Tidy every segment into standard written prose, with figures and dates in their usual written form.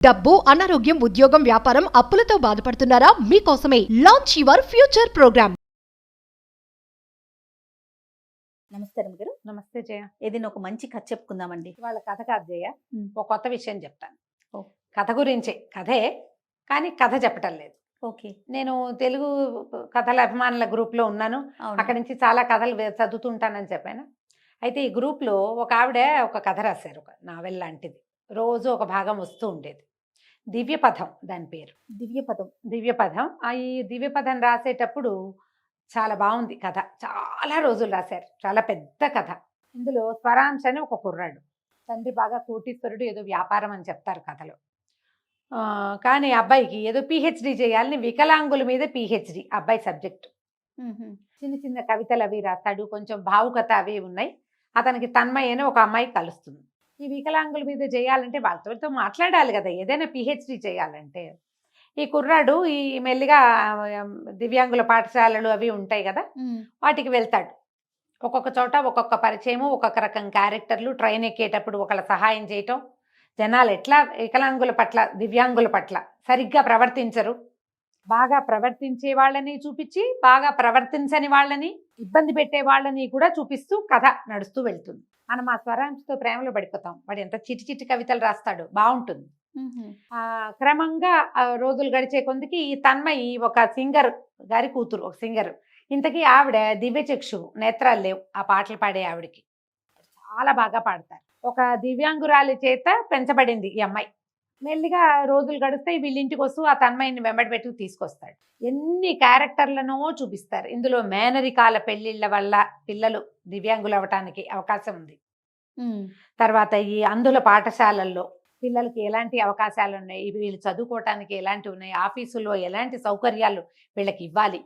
డబ్బు, అనారోగ్యం, ఉద్యోగం, వ్యాపారం, అప్పులతో బాధపడుతున్నారా? మీకోసమే లాంచ్ యువర్ ఫ్యూచర్ ప్రోగ్రామ్. నమస్తే రమగారు. నమస్తే జయ. ఏదైనా ఒక మంచి కథ చెప్పుకుందామండి. వాళ్ళ కథ కాదు జయ, ఒక కొత్త విషయం చెప్తాను. ఓ. కథ గురించే, కథే కానీ కథ చెప్పటం లేదు. ఓకే. నేను తెలుగు కథల అభిమానుల గ్రూప్లో ఉన్నాను. అక్కడి నుంచి చాలా కథలు చదువుతుంటానని చెప్పాను. అయితే ఈ గ్రూప్లో ఒక ఆవిడ ఒక కథ రాశారు, ఒక నావెల్ లాంటిది. రోజు ఒక భాగం వస్తూ ఉండేది. దివ్యపథం దాని పేరు. దివ్యపథం. ఈ దివ్యపథం రాసేటప్పుడు చాలా బాగుంది కథ. చాలా రోజులు రాశారు, చాలా పెద్ద కథ. ఇందులో స్వరాంశ అని ఒక కుర్రాడు, తండ్రి బాగా కోటీశ్వరుడు, ఏదో వ్యాపారం అని చెప్తారు కథలో. కానీ అబ్బాయికి ఏదో పిహెచ్డి చేయాలని, వికలాంగుల మీద పిహెచ్డి అబ్బాయి సబ్జెక్టు. చిన్న చిన్న కవితలు అవి రాస్తాడు, కొంచెం భావుకత అవి ఉన్నాయి. అతనికి తన్మయ్య అని ఒక అమ్మాయి కలుస్తుంది. ఈ వికలాంగుల మీద చేయాలంటే వాళ్ళతో మాట్లాడాలి కదా, ఏదైనా పిహెచ్డి చేయాలంటే. ఈ కుర్రాడు ఈ మెల్లిగా దివ్యాంగుల పాఠశాలలు అవి ఉంటాయి కదా, వాటికి వెళ్తాడు. ఒక్కొక్క చోట ఒక్కొక్క పరిచయము, ఒక్కొక్క రకం క్యారెక్టర్లు. ట్రైన్ ఎక్కేటప్పుడు ఒకళ్ళ సహాయం చేయటం. జనాలు ఎట్లా వికలాంగుల పట్ల, దివ్యాంగుల పట్ల సరిగ్గా ప్రవర్తించరు, బాగా ప్రవర్తించే వాళ్ళని చూపించి, బాగా ప్రవర్తించని వాళ్ళని, ఇబ్బంది పెట్టే వాళ్ళని కూడా చూపిస్తూ కథ నడుస్తూ వెళ్తుంది. మనం ఆ స్వరాంశతో ప్రేమలో పడిపోతాం. వాడు ఎంత చిటి చిటి కవితలు రాస్తాడు, బాగుంటుంది. క్రమంగా రోజులు గడిచే కొందికి ఈ తన్మయి ఒక సింగర్ గారి కూతురు, ఒక సింగర్. ఇంతకీ ఆవిడ దివ్యచక్షు, నేత్రాలు లేవు ఆ పాటలు పాడే ఆవిడకి. చాలా బాగా పాడతారు. ఒక దివ్యాంగురాలి చేత పెంచబడింది ఈ అమ్మాయి. మెల్లిగా రోజులు గడుస్తాయి, వీళ్ళింటికి వస్తూ ఆ తన్మయిని వెంబడి పెట్టుకు తీసుకొస్తాడు. ఎన్ని క్యారెక్టర్లనో చూపిస్తారు. ఇందులో మేనరికాల పెళ్లిళ్ళ వల్ల పిల్లలు దివ్యాంగులు అవ్వటానికి అవకాశం ఉంది. తర్వాత ఈ అందుల పాఠశాలల్లో పిల్లలకి ఎలాంటి అవకాశాలు ఉన్నాయి, వీళ్ళు చదువుకోవటానికి ఎలాంటివి ఉన్నాయి, ఆఫీసుల్లో ఎలాంటి సౌకర్యాలు వీళ్ళకి ఇవ్వాలి,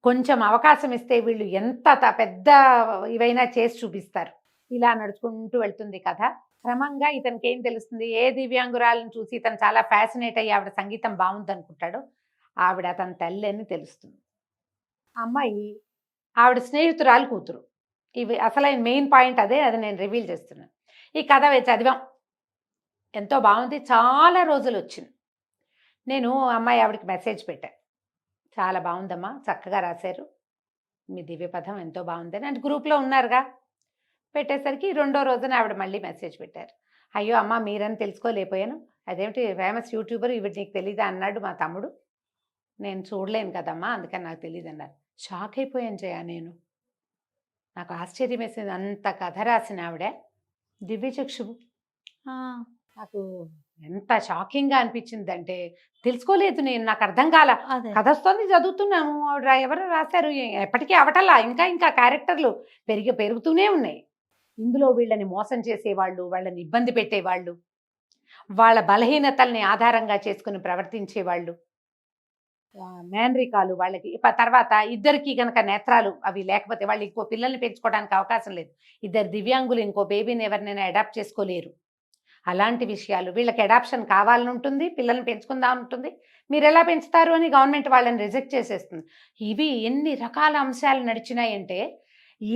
కొంచెం అవకాశం ఇస్తే వీళ్ళు ఎంత పెద్ద ఇవైనా చేసి చూపిస్తారు. ఇలా నడుచుకుంటూ వెళ్తుంది కథ. క్రమంగా ఇతనికి ఏం తెలుస్తుంది, ఏ దివ్యాంగురాలను చూసి ఇతను చాలా ఫ్యాసినేట్ అయ్యి ఆవిడ సంగీతం బాగుంది అనుకుంటాడు. ఆవిడ తన తల్లి అని తెలుస్తుంది. అమ్మాయి ఆవిడ స్నేహితురాలు కూతురు. ఇవి అసలైన మెయిన్ పాయింట్ అదే, అది నేను రివీల్ చేస్తున్నాను. ఈ కథ చదివాం, ఎంతో బాగుంది. చాలా రోజులు వచ్చింది. నేను అమ్మాయి ఆవిడకి మెసేజ్ పెట్టాను, చాలా బాగుందమ్మా, చక్కగా రాశారు, మీ దివ్యపథం ఎంతో బాగుందని. అంటే గ్రూప్లో ఉన్నారుగా. పెట్టేసరికి రెండో రోజున ఆవిడ మళ్ళీ మెసేజ్ పెట్టారు. అయ్యో అమ్మ, మీరని తెలుసుకోలేకపోయాను, అదేమిటి ఫేమస్ యూట్యూబర్ ఇవి నీకు తెలీదా అన్నాడు మా తమ్ముడు. నేను చూడలేను కదమ్మా, అందుకని నాకు తెలియదు అన్నారు. షాక్ అయిపోయాను జయ. నేను, నాకు ఆశ్చర్యం వేసింది. అంత కథ రాసిన ఆవిడ దివ్యచక్షు. నాకు ఎంత షాకింగ్గా అనిపించింది అంటే, తెలుసుకోలేదు నేను, నాకు అర్థం కాల. కథ వస్తుంది, చదువుతున్నాము, ఆవిడ ఎవరు రాశారు, ఎప్పటికీ అవటలా, ఇంకా ఇంకా క్యారెక్టర్లు పెరుగుతూనే ఉన్నాయి. ఇందులో వీళ్ళని మోసం చేసేవాళ్ళు, వాళ్ళని ఇబ్బంది పెట్టేవాళ్ళు, వాళ్ళ బలహీనతల్ని ఆధారంగా చేసుకుని ప్రవర్తించేవాళ్ళు, మేనరికాలు వాళ్ళకి. తర్వాత ఇద్దరికి గనక నేత్రాలు అవి లేకపోతే వాళ్ళు ఇంకో పిల్లల్ని పెంచుకోవడానికి అవకాశం లేదు. ఇద్దరు దివ్యాంగులు ఇంకో బేబీని ఎవరినైనా అడాప్ట్ చేసుకోలేరు. అలాంటి విషయాలు. వీళ్ళకి అడాప్షన్ కావాలని ఉంటుంది, పిల్లల్ని పెంచుకుందాం ఉంటుంది. మీరు ఎలా పెంచుతారు అని గవర్నమెంట్ వాళ్ళని రిజెక్ట్ చేసేస్తుంది. ఇవి ఎన్ని రకాల అంశాలు నడిచినాయంటే,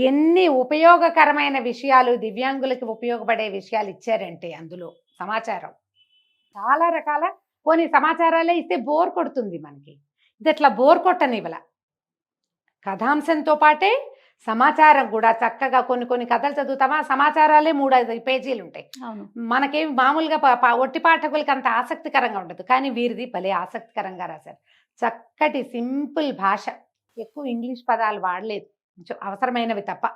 ఎన్ని ఉపయోగకరమైన విషయాలు, దివ్యాంగులకి ఉపయోగపడే విషయాలు ఇచ్చారంటే అందులో సమాచారం చాలా రకాల. పోనీ సమాచారాలే ఇస్తే బోర్ కొడుతుంది మనకి. ఇది అట్లా బోర్ కొట్టనివ్వల. కథాంశంతో పాటే సమాచారం కూడా చక్కగా. కొన్ని కథలు చదువుతామా, సమాచారాలే 3-5 పేజీలు ఉంటాయి. మనకేం మామూలుగా ఒట్టి పాఠకులకి అంత ఆసక్తికరంగా ఉండదు, కానీ వీరిది భలే ఆసక్తికరంగా రాశారు. చక్కటి సింపుల్ భాష, ఎక్కువ ఇంగ్లీష్ పదాలు వాడలేదు, కొంచెం అవసరమైనవి తప్ప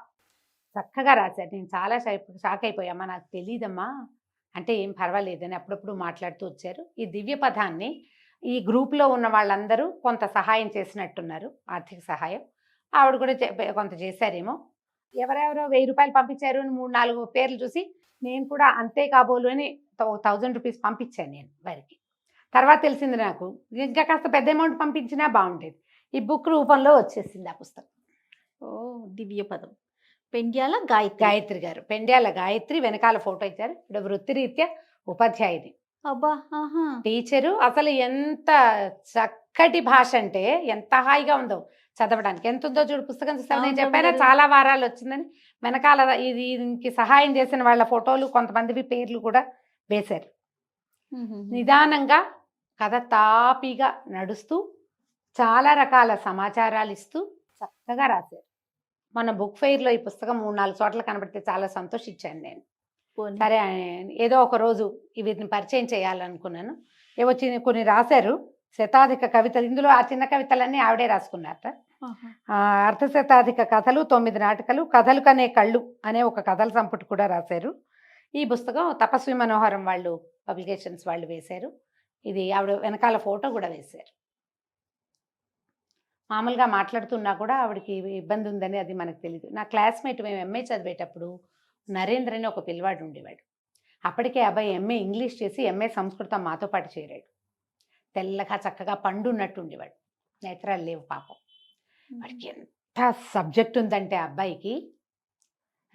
చక్కగా రాశారు. నేను చాలా షాక్ అయిపోయామ్మా, నాకు తెలియదమ్మా అంటే ఏం పర్వాలేదని అప్పుడప్పుడు మాట్లాడుతూ వచ్చారు. ఈ దివ్యపథాన్ని ఈ గ్రూప్లో ఉన్న వాళ్ళందరూ కొంత సహాయం చేసినట్టున్నారు, ఆర్థిక సహాయం. ఆవిడ కూడా కొంత చేశారేమో. ఎవరెవరో 1000 రూపాయలు పంపించారు అని 3-4 పేర్లు చూసి నేను కూడా అంతే కాబోలు అని 1000 రూపీస్ పంపించాను నేను వారికి. తర్వాత తెలిసింది నాకు, ఇంకా కాస్త పెద్ద అమౌంట్ పంపించినా బాగుండేది. ఈ బుక్ రూపంలో వచ్చేసింది ఆ పుస్తకం. దివ్యపథం. పెండ్యాల గాయత్రి గారు, పెండ్యాల గాయత్రి. వెనకాల ఫోటో ఇచ్చారు. ఇప్పుడు వృత్తిరీత్యా ఉపాధ్యాయుని, టీచరు. అసలు ఎంత చక్కటి భాష అంటే ఎంత హాయిగా ఉందో చదవడానికి. ఎంత ఉందో చూడు పుస్తకం చూస్తాను. నేను చెప్పాను చాలా వారాలు వచ్చిందని. వెనకాల దీనికి సహాయం చేసిన వాళ్ళ ఫోటోలు, కొంతమందివి పేర్లు కూడా వేశారు. నిదానంగా కథ తాపీగా నడుస్తూ చాలా రకాల సమాచారాలు ఇస్తూ చక్కగా రాశారు. మన బుక్ ఫెయిర్లో ఈ పుస్తకం 3-4 చోట్ల కనబడితే చాలా సంతోషించాను నేను. సరే ఏదో ఒక రోజు వీటిని పరిచయం చేయాలనుకున్నాను. ఏవో కొన్ని రాశారు శతాధిక కవితలు. ఇందులో ఆ చిన్న కవితలన్నీ ఆవిడే రాసుకున్నారట. అర్ధశతాధిక కథలు, 9 నాటకాలు, కథలు కనే కళ్ళు అనే ఒక కథల సంపుటి కూడా రాశారు. ఈ పుస్తకం తపస్వి మనోహరం వాళ్ళు పబ్లికేషన్స్ వాళ్ళు వేశారు. ఇది ఆవిడ వెనకాల ఫోటో కూడా వేశారు. మామూలుగా మాట్లాడుతున్నా కూడా ఆవిడకి ఇబ్బంది ఉందని అది మనకు తెలియదు. నా క్లాస్మేట్ మేము ఎంఏ చదివేటప్పుడు నరేంద్ర అని ఒక పిల్లవాడు ఉండేవాడు. అప్పటికే అబ్బాయి ఎంఏ ఇంగ్లీష్ చేసి ఎంఏ సంస్కృతం మాతో పాటు చేరాడు. తెల్లగా చక్కగా పండు ఉన్నట్టు ఉండేవాడు. నేత్రాలు లేవు పాపం. వాడికి ఎంత సబ్జెక్ట్ ఉందంటే అబ్బాయికి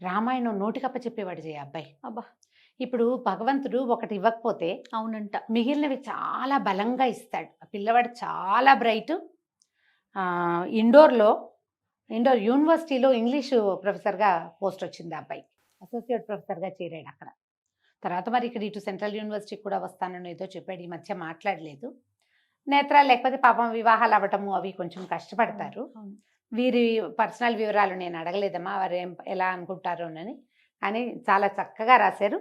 రామాయణం నోటికప్ప చెప్పేవాడు అబ్బాయి. అబ్బా, ఇప్పుడు భగవంతుడు ఒకటి ఇవ్వకపోతే అవునంట మిగిలినవి చాలా బలంగా ఇస్తాడు. ఆ పిల్లవాడు చాలా బ్రైట్. ఇండోర్ యూనివర్సిటీలో ఇంగ్లీషు ప్రొఫెసర్గా పోస్ట్ వచ్చింది ఆ అబ్బాయికి. అసోసియేట్ ప్రొఫెసర్గా చేరాడు అక్కడ. తర్వాత మరి ఇక్కడ ఇటు సెంట్రల్ యూనివర్సిటీ కూడా వస్తానని ఏదో చెప్పాడు. ఈ మధ్య మాట్లాడలేదు. నేత్రాలు లేకపోతే పాపం వివాహాలు అవ్వటము అవి కొంచెం కష్టపడతారు. వీరి పర్సనల్ వివరాలు నేను అడగలేదమ్మా, వారు ఎలా అనుకుంటారోనని. అని చాలా చక్కగా రాశారు.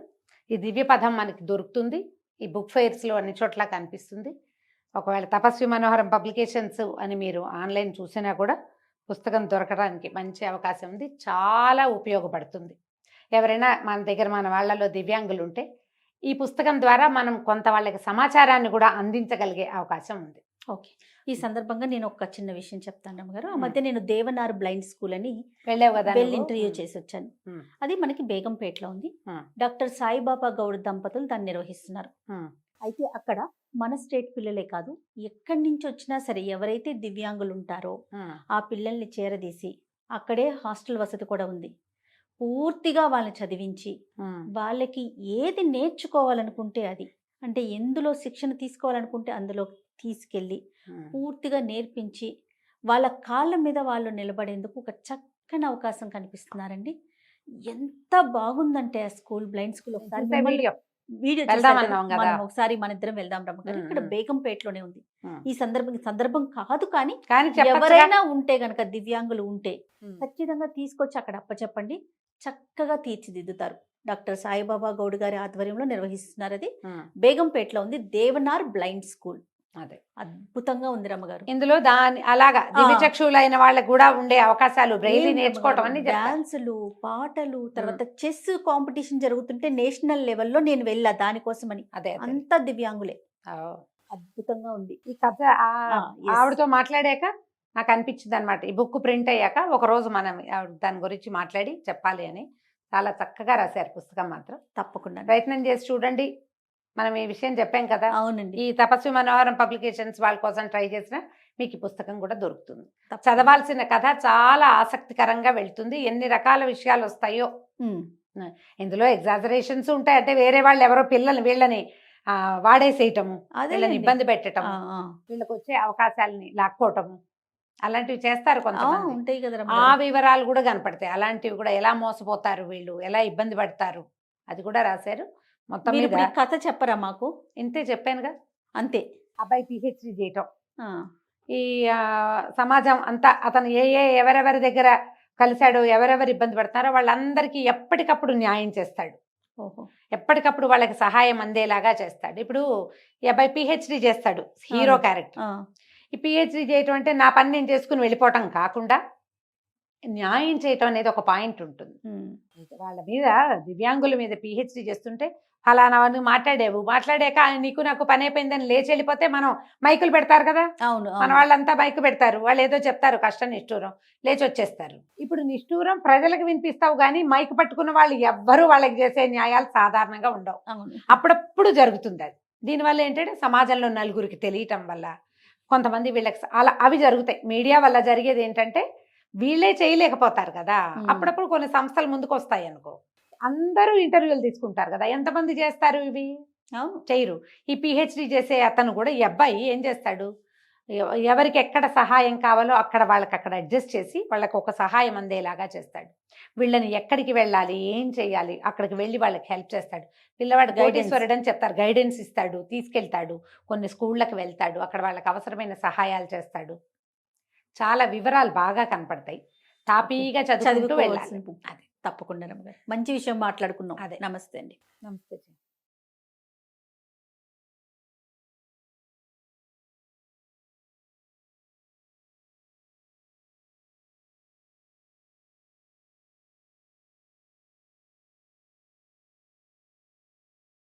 ఈ దివ్య పదం మనకి దొరుకుతుంది. ఈ బుక్ ఫెయిర్స్లో అన్ని చోట్ల కనిపిస్తుంది. ఒకవేళ తపస్వి మనోహరం పబ్లికేషన్స్ అని మీరు ఆన్లైన్ చూసినా కూడా పుస్తకం దొరకడానికి మంచి అవకాశం ఉంది. చాలా ఉపయోగపడుతుంది. ఎవరైనా మన దగ్గర మన వాళ్ళలో దివ్యాంగులు ఉంటే ఈ పుస్తకం ద్వారా మనం కొంత వాళ్ళకి సమాచారాన్ని కూడా అందించగలిగే అవకాశం ఉంది. ఓకే, ఈ సందర్భంగా నేను ఒక చిన్న విషయం చెప్తాను రమ్మగారు. ఆ మధ్య నేను దేవనార్ బ్లైండ్ స్కూల్ అని వెళ్ళావు కదా, ఇంటర్వ్యూ చేసి వచ్చాను. అది మనకి బేగంపేటలో ఉంది. డాక్టర్ సాయిబాబా గౌడ్ దంపతులు దాన్ని నిర్వహిస్తున్నారు. అయితే అక్కడ మన స్టేట్ పిల్లలే కాదు, ఎక్కడి నుంచి వచ్చినా సరే ఎవరైతే దివ్యాంగులు ఉంటారో ఆ పిల్లల్ని చేరదీసి అక్కడే హాస్టల్ వసతి కూడా ఉంది. పూర్తిగా వాళ్ళని చదివించి వాళ్ళకి ఏది నేర్చుకోవాలనుకుంటే అది, అంటే ఎందులో శిక్షణ తీసుకోవాలనుకుంటే అందులో తీసుకెళ్ళి పూర్తిగా నేర్పించి వాళ్ళ కాళ్ళ మీద వాళ్ళు నిలబడేందుకు ఒక చక్కని అవకాశం కనిపిస్తున్నారండి. ఎంత బాగుందంటే ఆ స్కూల్, బ్లైండ్ స్కూల్. ఒకసారి వీడియో మనం ఒకసారి మన ఇద్దరం వెళ్దాం రమ్మగారు. ఇక్కడ బేగంపేటలోనే ఉంది. ఈ సందర్భం కాదు కానీ ఎవరైనా ఉంటే గనక దివ్యాంగులు ఉంటే ఖచ్చితంగా తీసుకొచ్చి అక్కడ అప్పచెప్పండి. చక్కగా తీర్చిదిద్దుతారు. డాక్టర్ సాయిబాబా గౌడ్ గారి ఆధ్వర్యంలో నిర్వహిస్తున్నారు. అది బేగంపేటలో ఉంది, దేవనార్ బ్లైండ్ స్కూల్. అదే అద్భుతంగా ఉంది రమ్మగారు. ఇందులో అలాగా దివ్యచక్షులైన వాళ్ళకి కూడా ఉండే అవకాశాలు, బ్రెయిలీ నేర్చుకోవటం అన్ని, డాన్సులు, పాటలు, తర్వాత చెస్ కాంపిటీషన్ జరుగుతుంటే నేషనల్ లెవెల్లో నేను వెళ్ళా దానికోసమని. అదే అంత దివ్యాంగులే. అద్భుతంగా ఉంది ఈ కథ. ఆవిడతో మాట్లాడాక నాకు అనిపించింది అనమాట, ఈ బుక్ ప్రింట్ అయ్యాక ఒక రోజు మనం దాని గురించి మాట్లాడి చెప్పాలి అని. చాలా చక్కగా రాశారు పుస్తకం. మాత్రం తప్పకుండా ప్రయత్నం చేసి చూడండి. మనం ఈ విషయం చెప్పాం కదా. అవునండి. ఈ తపస్వి మనోహరం పబ్లికేషన్స్ వాళ్ళ కోసం ట్రై చేసినా మీకు ఈ పుస్తకం కూడా దొరుకుతుంది. చదవాల్సిన కథ చాలా ఆసక్తికరంగా వెళ్తుంది. ఎన్ని రకాల విషయాలు వస్తాయో ఇందులో. ఎగ్జాజరేషన్స్ ఉంటాయి, అంటే వేరే వాళ్ళు ఎవరో వీళ్ళని వాడేసేయటము, వీళ్ళని ఇబ్బంది పెట్టటము, వీళ్ళకి వచ్చే అవకాశాలని లాక్కోవటము, అలాంటివి చేస్తారు కొంతమంది. ఉంటాయి కదా, ఆ వివరాలు కూడా కనపడతాయి. అలాంటివి కూడా ఎలా మోసపోతారు వీళ్ళు, ఎలా ఇబ్బంది పడతారు, అది కూడా రాశారు. మొత్తం మీద కథ చెప్పరా మాకు? ఇంతే చెప్పానుగా. అంతే. అబ్బాయి పిహెచ్డి చేయటం, ఈ సమాజం అంతా అతను ఎవరెవరి దగ్గర కలిశాడో, ఎవరెవరు ఇబ్బంది పడతారో వాళ్ళందరికీ ఎప్పటికప్పుడు న్యాయం చేస్తాడు. ఎప్పటికప్పుడు వాళ్ళకి సహాయం అందేలాగా చేస్తాడు. ఇప్పుడు ఈ అబ్బాయి పిహెచ్డి చేస్తాడు, హీరో క్యారెక్టర్. ఈ పిహెచ్డి చేయటం అంటే నా పని నేను చేసుకుని వెళ్ళిపోవటం కాకుండా న్యాయం చేయటం అనేది ఒక పాయింట్ ఉంటుంది. వాళ్ళ మీద, దివ్యాంగుల మీద పిహెచ్డి చేస్తుంటే ఫలానా మాట్లాడాక నీకు నాకు పని అయిపోయిందని లేచి వెళ్ళిపోతే మనం మైకులు పెడతారు కదా. అవును, మన వాళ్ళంతా మైకు పెడతారు, వాళ్ళు ఏదో చెప్తారు, కష్టం నిష్ఠూరం, లేచి వచ్చేస్తారు. ఇప్పుడు నిష్ఠూరం ప్రజలకు వినిపిస్తావు కానీ మైకు పట్టుకున్న వాళ్ళు ఎవ్వరూ వాళ్ళకి చేసే న్యాయాలు సాధారణంగా ఉండవు. అప్పుడప్పుడు జరుగుతుంది అది. దీనివల్ల ఏంటంటే సమాజంలో నలుగురికి తెలియటం వల్ల కొంతమంది వీళ్ళకి అలా అవి జరుగుతాయి. మీడియా వల్ల జరిగేది ఏంటంటే వీళ్ళే చేయలేకపోతారు కదా. అప్పుడప్పుడు కొన్ని సంస్థలు ముందుకు వస్తాయి అనుకో, అందరూ ఇంటర్వ్యూలు తీసుకుంటారు కదా. ఎంతమంది చేస్తారు ఇవి? చేయరు. ఈ పిహెచ్డి చేసే అతను కూడా, ఈ అబ్బాయి ఏం చేస్తాడు, ఎవరికి ఎక్కడ సహాయం కావాలో అక్కడ వాళ్ళకి అక్కడ అడ్జస్ట్ చేసి వాళ్ళకి ఒక సహాయం అందేలాగా చేస్తాడు. వీళ్ళని ఎక్కడికి వెళ్ళాలి, ఏం చేయాలి, అక్కడికి వెళ్ళి వాళ్ళకి హెల్ప్ చేస్తాడు. పిల్లవాడు Guidance. కోటీశ్వరుడు అని చెప్తారు, గైడెన్స్ ఇస్తాడు, తీసుకెళ్తాడు, కొన్ని స్కూళ్ళకి వెళ్తాడు, అక్కడ వాళ్ళకి అవసరమైన సహాయాలు చేస్తాడు. చాలా వివరాలు బాగా కనపడతాయి. తాపీగా చదువుకుంటూ వెళ్ళాలి. చదువుకోవాల్సిన book. తప్పకుండా రమ్మగారు. మంచి విషయం మాట్లాడుకున్నాం. అదే. నమస్తే అండి. నమస్తే.